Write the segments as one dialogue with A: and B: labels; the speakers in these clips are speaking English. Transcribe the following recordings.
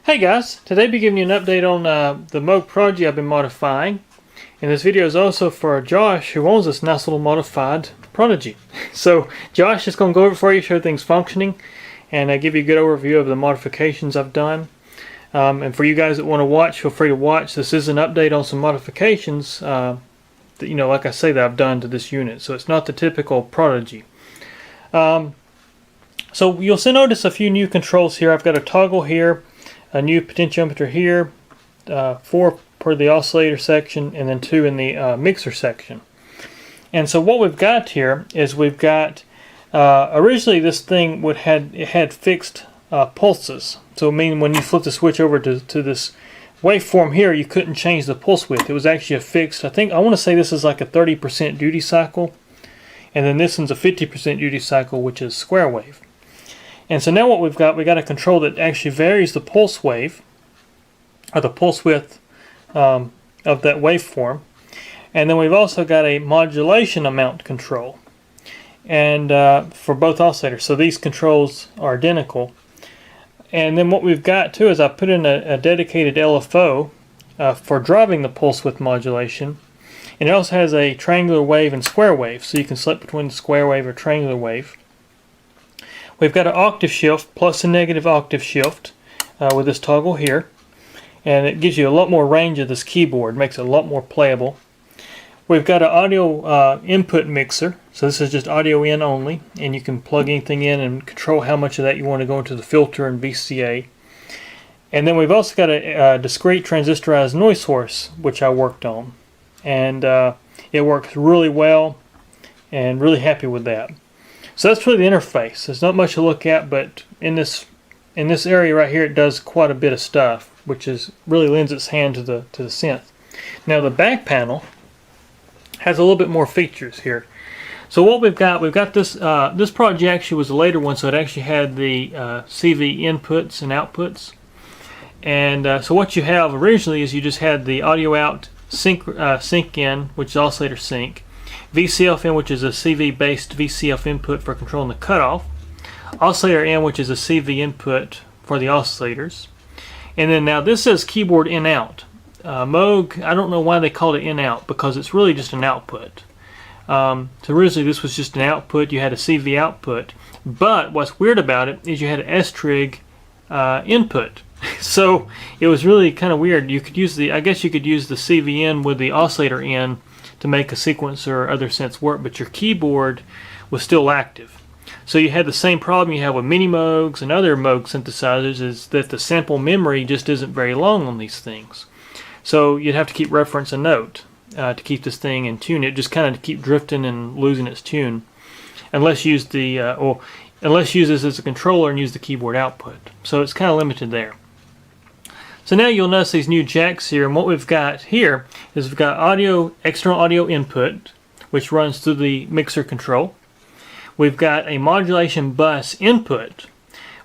A: Hey guys, today I'll be giving you an update on the Moog Prodigy I've been modifying. And this video is also for Josh, who owns this nice little modified Prodigy. So Josh is going to go over it for you, show things functioning, and give you a good overview of the modifications I've done. And for you guys that want to watch, feel free to watch. This is an update on some modifications that, like I say, that I've done to this unit. So it's not the typical Prodigy. So you'll notice a few new controls here. I've got a toggle here, a new potentiometer here, 4 per the oscillator section, and then 2 in the mixer section. And so what we've got here is we've got originally this thing had fixed pulses. So meaning when you flip the switch over to this waveform here, you couldn't change the pulse width. It was actually a fixed. I want to say this is like a 30% duty cycle, and then this one's a 50% duty cycle, which is square wave. And so now what we got a control that actually varies the pulse wave, or the pulse width of that waveform. And then we've also got a modulation amount control, and for both oscillators. So these controls are identical. And then what we've got too is I put in a dedicated LFO for driving the pulse width modulation. And it also has a triangular wave and square wave, so you can select between the square wave or triangular wave. We've got an octave shift plus a negative octave shift with this toggle here, and it gives you a lot more range of this keyboard, makes it a lot more playable. We've got an audio input mixer, so this is just audio in only, and you can plug anything in and control how much of that you want to go into the filter and VCA. And then we've also got a discrete transistorized noise source, which I worked on, and it works really well, and really happy with that. So that's really the interface. There's not much to look at, but in this area right here, it does quite a bit of stuff, which really lends its hand to the synth. Now the back panel has a little bit more features here. So what we've got this this project actually was a later one, so it actually had the CV inputs and outputs. And so what you have originally is you just had the audio out sync in, which is oscillator sync. VCF in, which is a CV-based VCF input for controlling the cutoff. Oscillator in, which is a CV input for the oscillators. And then now this says keyboard in-out. Moog, I don't know why they called it in-out, because it's really just an output. So originally this was just an output. You had a CV output. But what's weird about it is you had an S-trig input. So it was really kind of weird. You could use I guess you could use the CV in with the oscillator in to make a sequencer or other synths work, but your keyboard was still active. So you had the same problem you have with mini Moogs and other Moog synthesizers, is that the sample memory just isn't very long on these things. So you'd have to keep reference a note to keep this thing in tune. It just kind of keep drifting and losing its tune, unless you use unless you use this as a controller and use the keyboard output. So it's kind of limited there. So now you'll notice these new jacks here, and what we've got here is we've got external audio input, which runs through the mixer control. We've got a modulation bus input,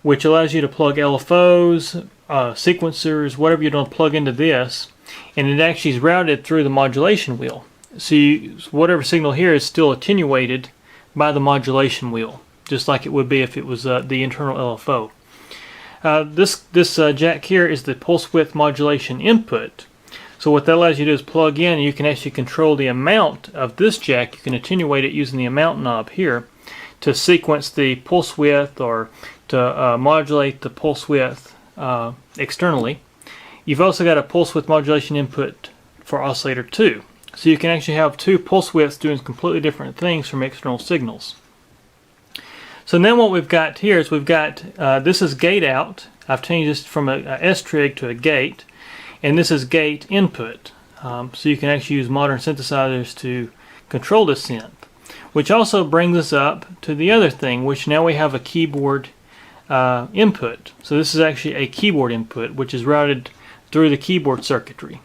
A: which allows you to plug LFOs, sequencers, whatever you don't plug into this, and it actually is routed through the modulation wheel. So whatever signal here is still attenuated by the modulation wheel, just like it would be if it was the internal LFO. This jack here is the pulse width modulation input. So what that allows you to do is plug in, and you can actually control the amount of this jack. You can attenuate it using the amount knob here to sequence the pulse width, or to modulate the pulse width externally. You've also got a pulse width modulation input for oscillator 2. So you can actually have 2 pulse widths doing completely different things from external signals. So then what we've got here is we've got, this is gate out. I've changed this from a S-trig to a gate, and this is gate input. So you can actually use modern synthesizers to control the synth, which also brings us up to the other thing, which now we have a keyboard input. So this is actually a keyboard input, which is routed through the keyboard circuitry,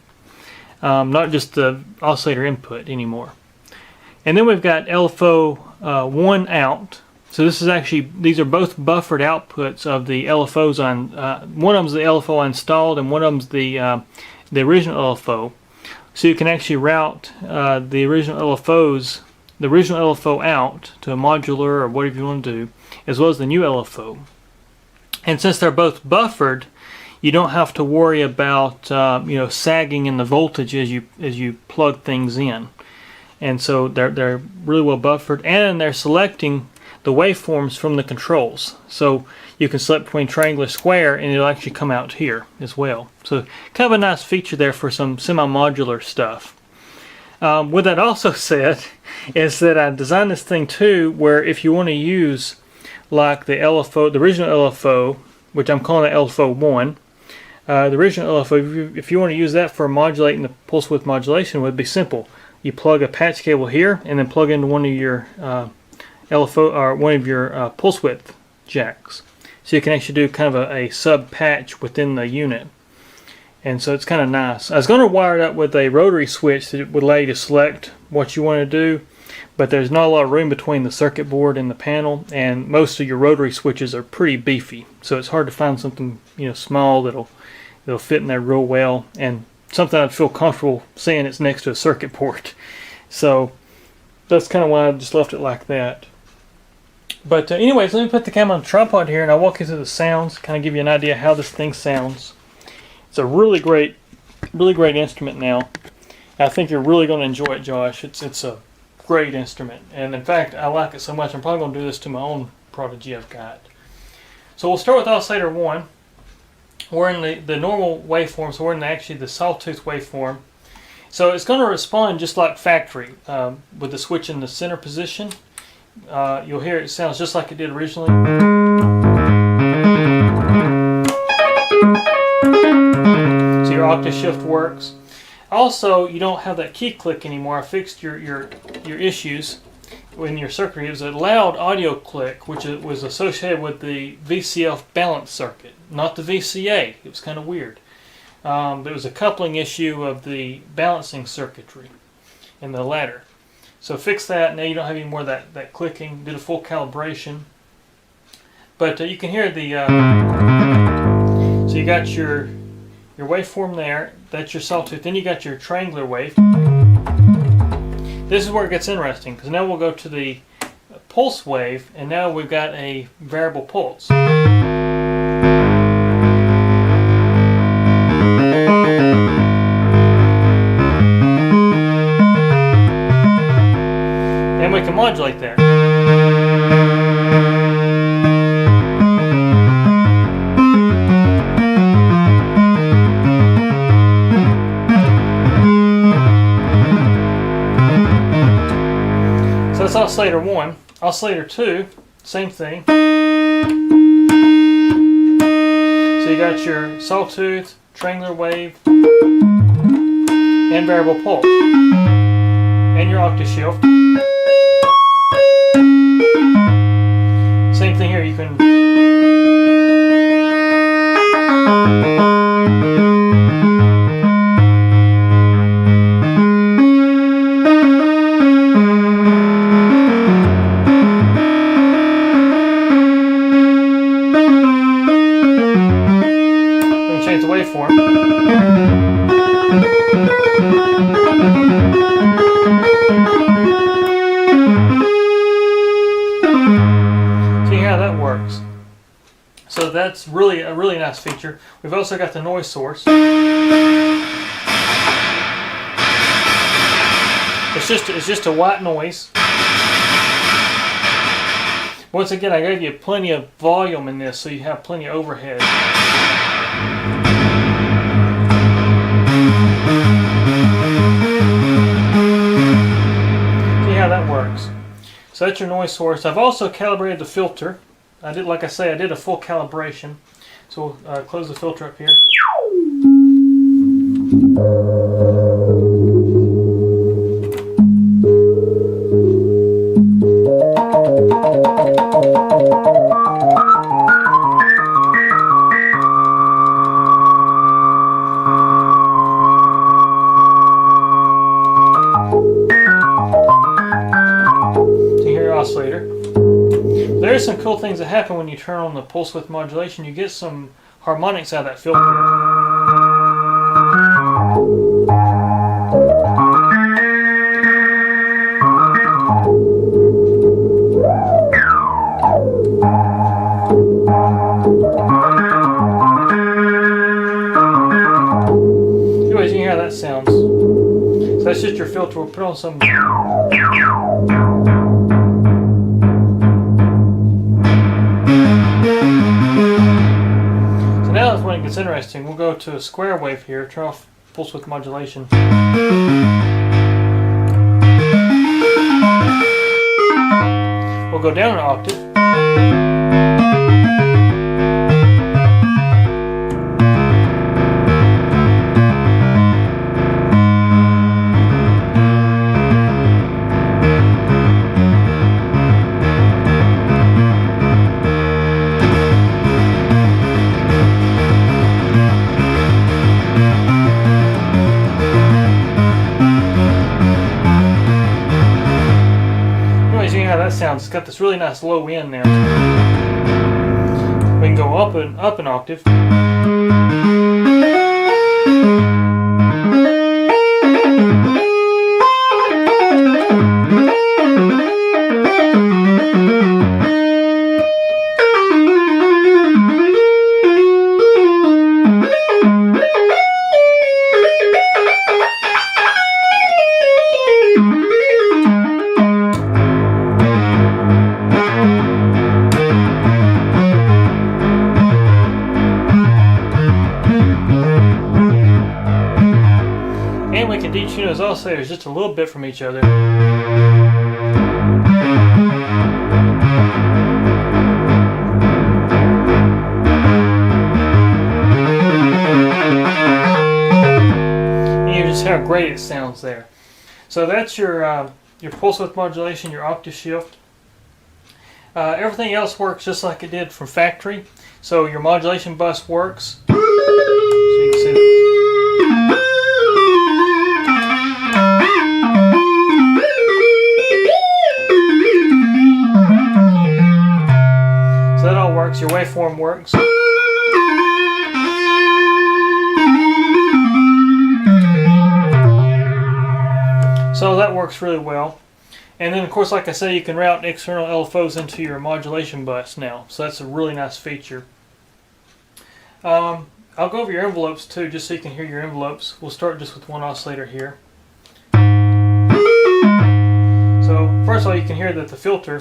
A: not just the oscillator input anymore. And then we've got LFO 1 out. So this is actually, these are both buffered outputs of the LFOs on, one of them's the LFO installed, and one of them's the original LFO. So you can actually route the original LFO out to a modular or whatever you want to do, as well as the new LFO. And since they're both buffered, you don't have to worry about you know, sagging in the voltage as you plug things in. And so they're really well buffered, and they're selecting the waveforms from the controls. So you can select between triangular, square, and it'll actually come out here as well. So kind of a nice feature there for some semi-modular stuff. With that also said, is that I designed this thing too, where if you want to use like the LFO, the original LFO, which I'm calling the LFO 1, the original LFO, if you want to use that for modulating the pulse width modulation, it would be simple. You plug a patch cable here, and then plug into one of your LFO or one of your pulse width jacks. So you can actually do kind of a sub patch within the unit. And so it's kind of nice. I was going to wire it up with a rotary switch that would allow you to select what you want to do, but there's not a lot of room between the circuit board and the panel, and most of your rotary switches are pretty beefy. So it's hard to find something, you know, small that'll fit in there real well, and something I'd feel comfortable saying it's next to a circuit board. So that's kind of why I just left it like that. But anyways, let me put the camera on the tripod here, and I'll walk you through the sounds, kind of give you an idea how this thing sounds. It's a really great instrument now. I think you're really going to enjoy it, Josh. It's a great instrument, and in fact, I like it so much I'm probably going to do this to my own Prodigy I've got. So we'll start with oscillator 1. We're in the normal waveform, so we're in actually the sawtooth waveform. So it's going to respond just like factory with the switch in the center position. You'll hear it sounds just like it did originally. So your octave shift works. Also, you don't have that key click anymore. I fixed your issues in your circuitry. It was a loud audio click, which was associated with the VCF balance circuit, not the VCA. It was kind of weird. There was a coupling issue of the balancing circuitry in the ladder. So fix that. Now you don't have any more of that clicking. Did a full calibration. But you can hear the... so you got your waveform there. That's your sawtooth. Then you got your triangular wave. This is where it gets interesting, because now we'll go to the pulse wave, and now we've got a variable pulse. And we can modulate there. So that's oscillator 1. Oscillator 2, same thing. So you got your sawtooth, triangular wave, and variable pulse, and your octave shift. Same thing here, you can change the waveform. That works. So that's really a really nice feature. We've also got the noise source. It's just a white noise. Once again, I gave you plenty of volume in this, so you have plenty of overhead. See how that works. So that's your noise source. I've also calibrated the filter. Like I say, I did a full calibration. So we'll close the filter up here. So here your oscillator. There's some cool things that happen when you turn on the pulse width modulation. You get some harmonics out of that filter. that sounds. So that's just your filter. We'll put on some. So now that's when it gets interesting. We'll go to a square wave here, turn off pulse width modulation. We'll go down an octave. Sounds. It's got this really nice low end there. We can go up an octave. And we can detune those oscillators just a little bit from each other. And you just how great it sounds there. So that's your pulse width modulation, your octave shift. Everything else works just like it did from factory. So your modulation bus works. So you can see that. So that all works. Your waveform works. So that works really well. And then of course, like I say, you can route external Lfos into your modulation bus now. So that's a really nice feature. I'll go over your envelopes too, just so you can hear your envelopes. We'll start just with one oscillator here. So first of all, you can hear that the filter, we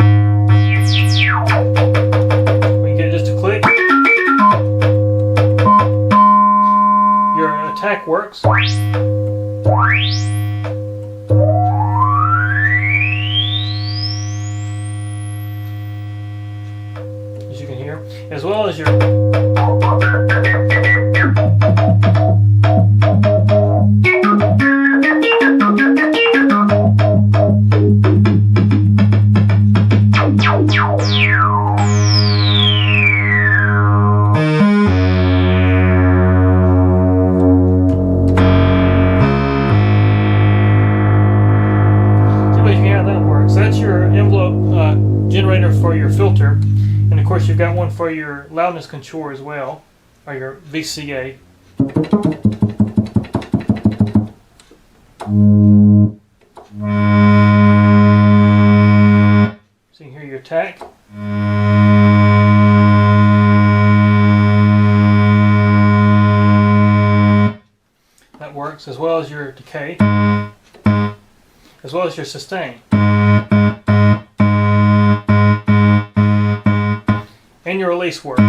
A: can get just a click. Your attack works. As you can hear, as well as your generator for your filter, and of course you've got one for your loudness control as well, or your VCA. So you can hear your attack. That works, as well as your decay, as well as your sustain. And your release works.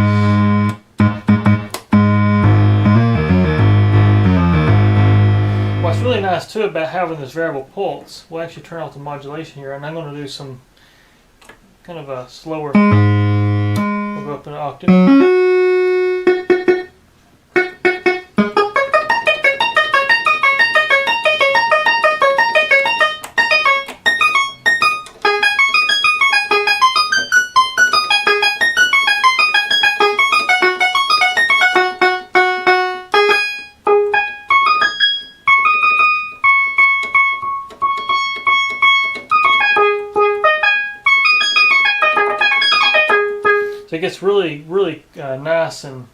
A: What's really nice too about having this variable pulse, we'll actually turn off the modulation here, and I'm going to do some kind of a slower, we'll go up an octave. So it gets really, really nice and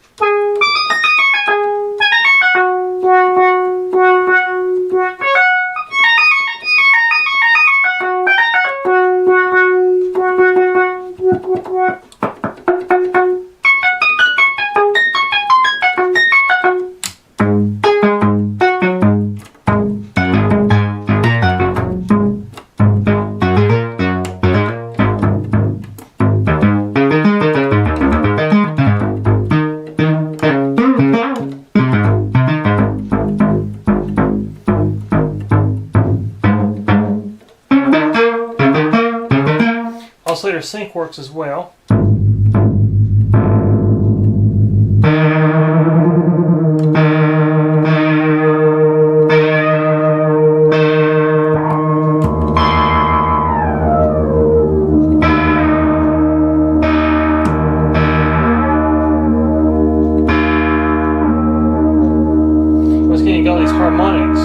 A: oscillator sync works as well. Once again, you got these harmonics.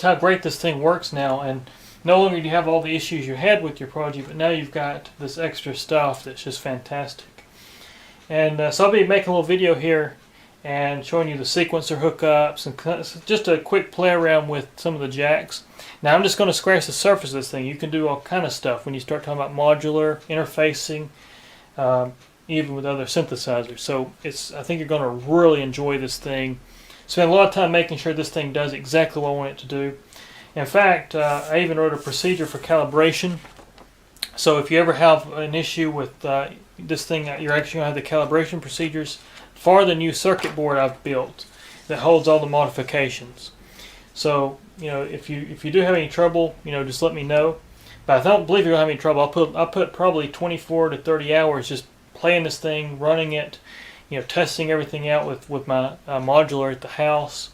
A: How great this thing works now, and no longer do you have all the issues you had with your project, but now you've got this extra stuff that's just fantastic. And so I'll be making a little video here and showing you the sequencer hookups and just a quick play around with some of the jacks. Now I'm just going to scratch the surface of this thing. You can do all kind of stuff when you start talking about modular interfacing, even with other synthesizers. So I think you're going to really enjoy this thing. Spent a lot of time making sure this thing does exactly what I want it to do. In fact, I even wrote a procedure for calibration. So if you ever have an issue with this thing, you're actually going to have the calibration procedures for the new circuit board I've built that holds all the modifications. So if you do have any trouble, just let me know. But I don't believe you're going to have any trouble. I'll put probably 24 to 30 hours just playing this thing, running it, testing everything out with my modular at the house,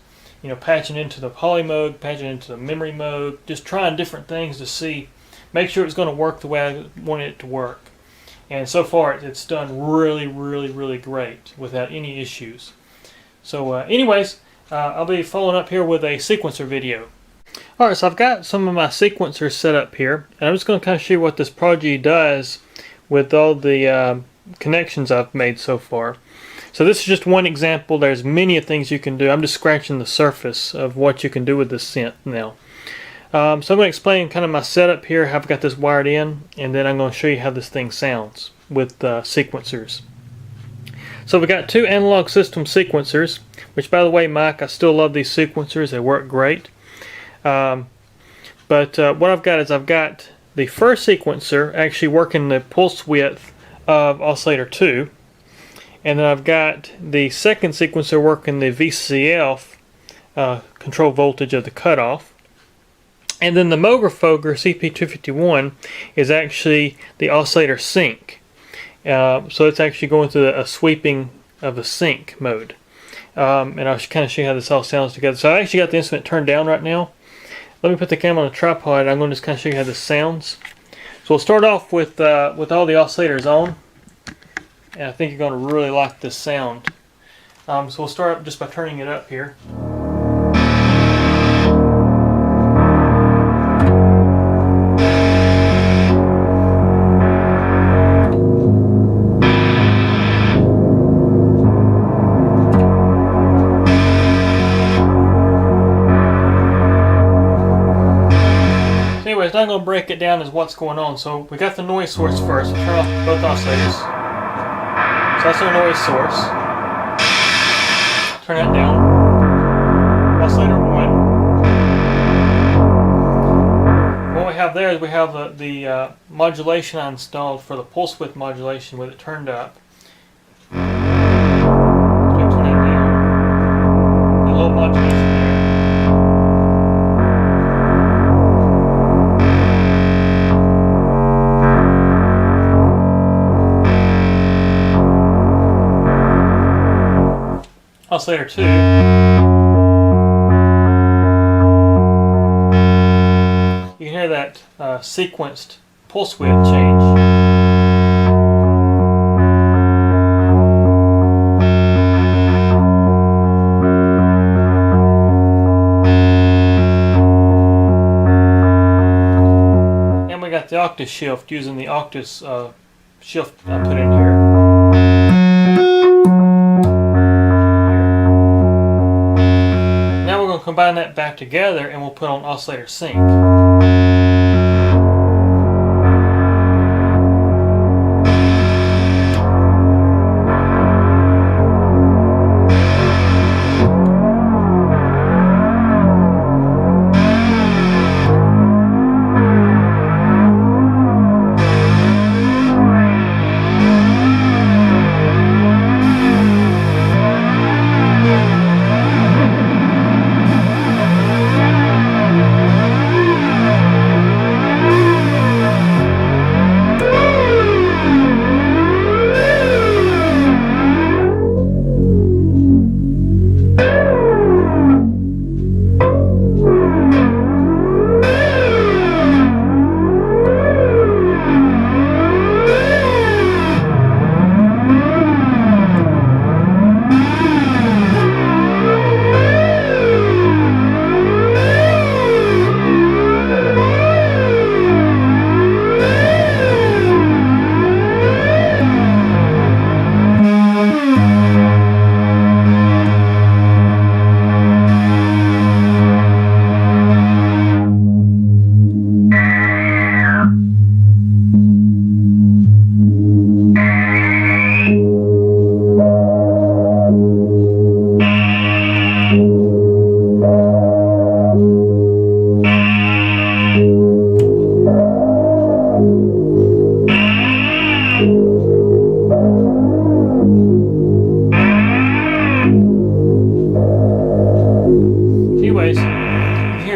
A: patching into the poly mode, patching into the memory mode, just trying different things to make sure it's going to work the way I wanted it to work. And so far, it's done really, really, really great without any issues. So anyways, I'll be following up here with a sequencer video. Alright, so I've got some of my sequencers set up here, and I'm just going to kind of show you what this Prodigy does with all the connections I've made so far. So this is just one example. There's many things you can do. I'm just scratching the surface of what you can do with this synth now. So I'm going to explain kind of my setup here, how I've got this wired in, and then I'm going to show you how this thing sounds with sequencers. So we've got two analog system sequencers, which by the way, Mike, I still love these sequencers. They work great. But what I've got is I've got the first sequencer actually working the pulse width of oscillator 2. And then I've got the second sequencer working the VCF control voltage of the cutoff. And then the Moog CP251 is actually the oscillator sync. So it's actually going through a sweeping of a sync mode. And I'll kind of show you how this all sounds together. So I actually got the instrument turned down right now. Let me put the camera on a tripod. I'm going to just kind of show you how this sounds. So we'll start off with all the oscillators on. And I think you're going to really like this sound. So we'll start up just by turning it up here. So anyways, now I'm going to break it down as what's going on. So we got the noise source first. We'll turn off both oscillators. So that's our noise source. Turn that down. Oscillator 1. What we have there is we have the modulation I installed for the pulse width modulation with it turned up. So we turn that down. A little modulation there. Oscillator 2. You can hear that sequenced pulse width change. octave shift using the octave shift I put in here. Now we're going to combine that back together and we'll put on oscillator sync.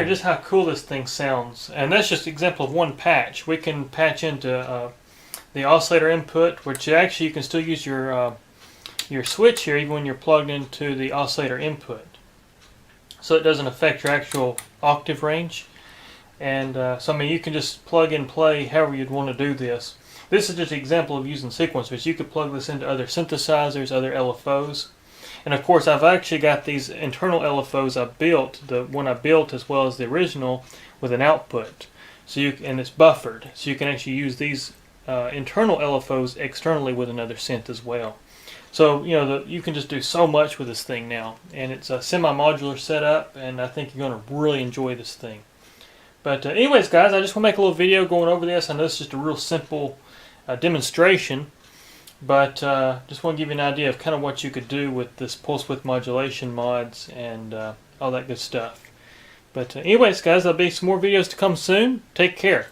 A: Just how cool this thing sounds, and that's just an example of one patch. We can patch into the oscillator input, which actually you can still use your switch here even when you're plugged into the oscillator input, so it doesn't affect your actual octave range. And so I mean, you can just plug and play however you'd want to do this. This is just an example of using sequencers. You could plug this into other synthesizers, other Lfos. And of course, I've actually got these internal Lfos I built, the one I built as well as the original, with an output. So and it's buffered, so you can actually use these internal Lfos externally with another synth as well. So you know, you can just do so much with this thing now, and it's a semi-modular setup, and I think you're going to really enjoy this thing. But anyways, guys, I just want to make a little video going over this. I know it's just a real simple demonstration. But just want to give you an idea of kind of what you could do with this pulse width modulation mods and all that good stuff. But anyways, guys, there'll be some more videos to come soon. Take care.